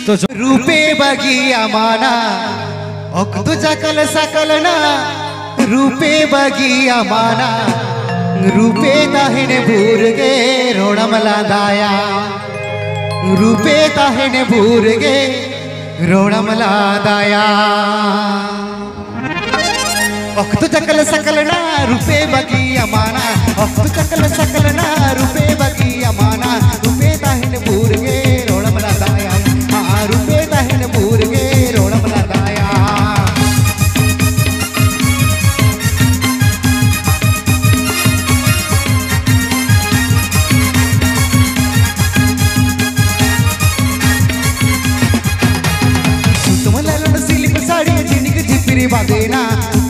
तो रूपे बगिया माना ओक तुझा कल सकल ना रूपे बगिया माना रूपे ताहिने भूरगे रोणमला दाया रूपे ताहिने भूरगे रोणमला दाया ओक तुझा कल सकल ना रूपे बगिया माना ओक तुझा कल सकल ना रूपे बगिया माना रूपे ताहिने भूरगे रोणमला दाया रूपे ताहिने भूरगे रोणमला दाया बादेना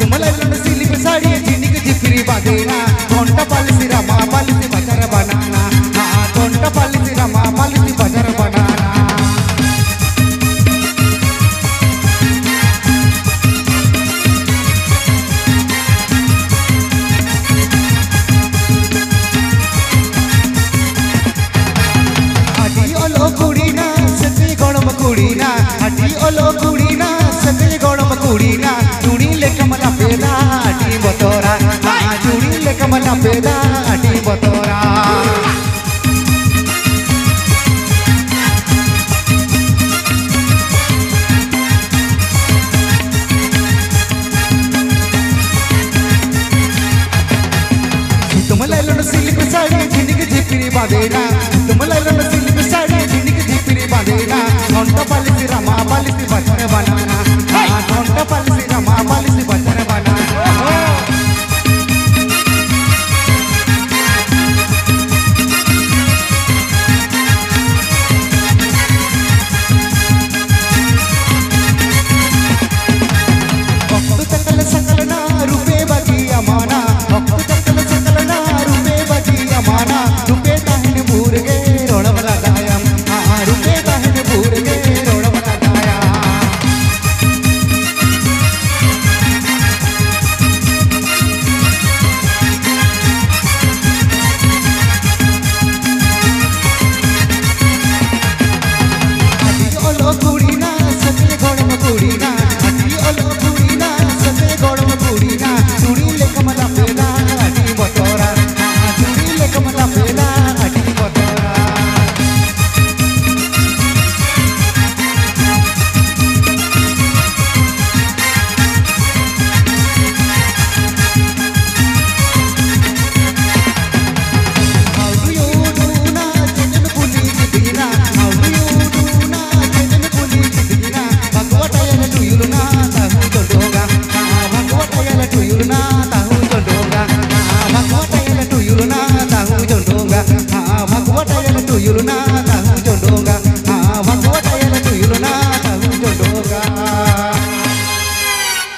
तुम्हाला सिलिप साड़ी जिनिक जिफिरी बादेना कोंटा पालिसी रमा पालिसी बाजार बनाना हाँ कोंटा पालिसी रमा पालिसी बाजार बनाना अडी ओलो कुड़ीना सगळी गोणम कुड़ीना अडी ओलो कुड़ीना सगळी गोणम कुड़ीना कमला पेदा आटी बतोरा चूड़ी ले कमला पेदा आटी बतोरा तुमला लो सिल्क साड़ी जिनिक जिपिरी बादेना तुमला लो सिल्क साड़ी जिनिक जिपिरी बादेना घंटा पालिसी रमा पालिसी बचर बनाना घंटा पालिसी रमा पालिसी बचर बनाना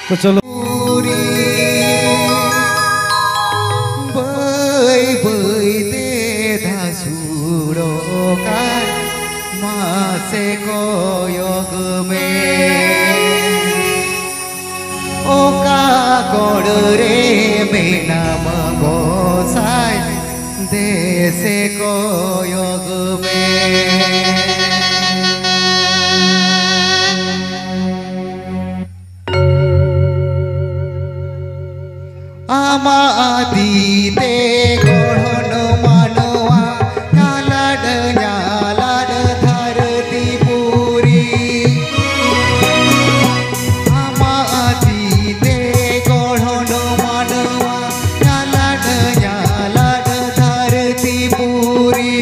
तो चलो बै बै ते धासुरो का मासे कोयोग में ओका गोड़ रे मेना मगोसाय देसे कोयोग में आमादीते गढ़न मानवा न्यालाड धरती पूरी आमादीते गढ़न मानवा न्यालाड धरती पूरी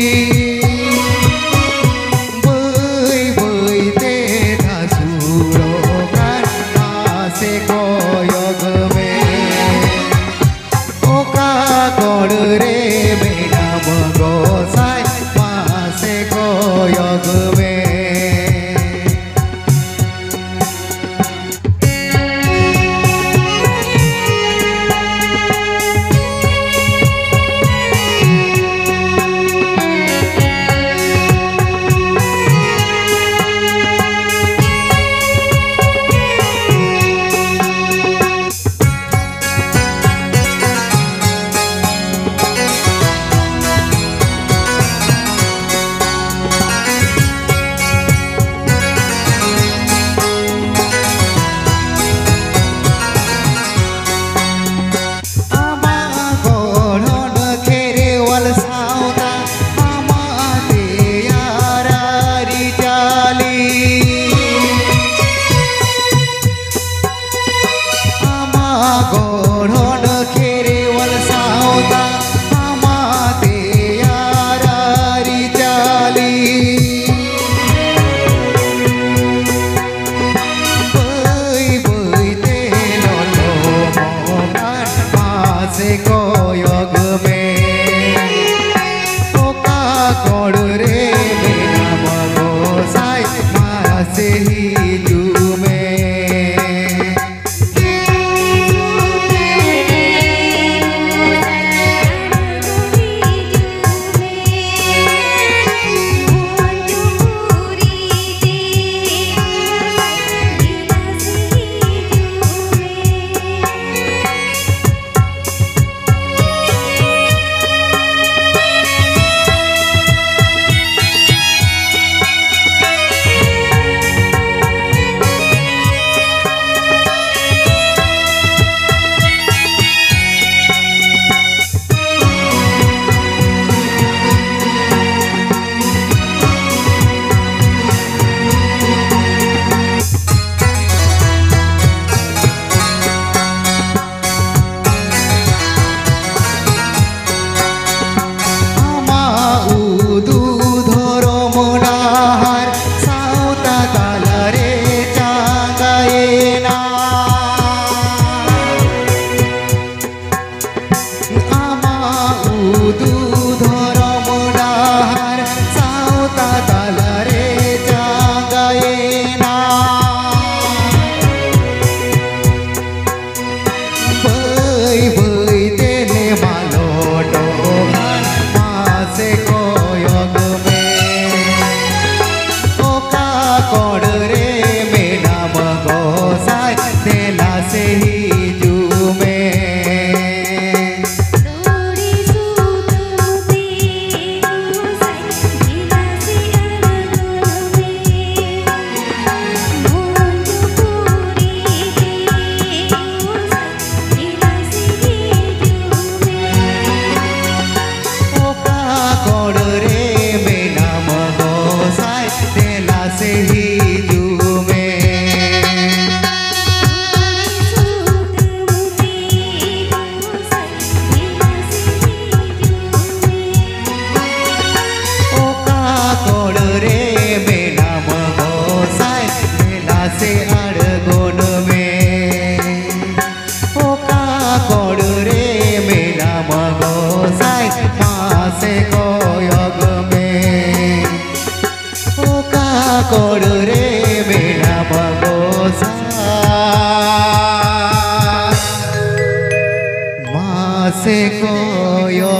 बै बै ते धासुरो गान आसे कोयोग में गोड़ रे मेरा मगोसाय मासे कोयोग में गोढ़न खेरेवल सावता आमाते यारारी चाली बै बै ते लोलो मोहन मासे कोयोग में ओका गोड़ रे मेना मगोसाय मासे हिजू में से ही से कोयो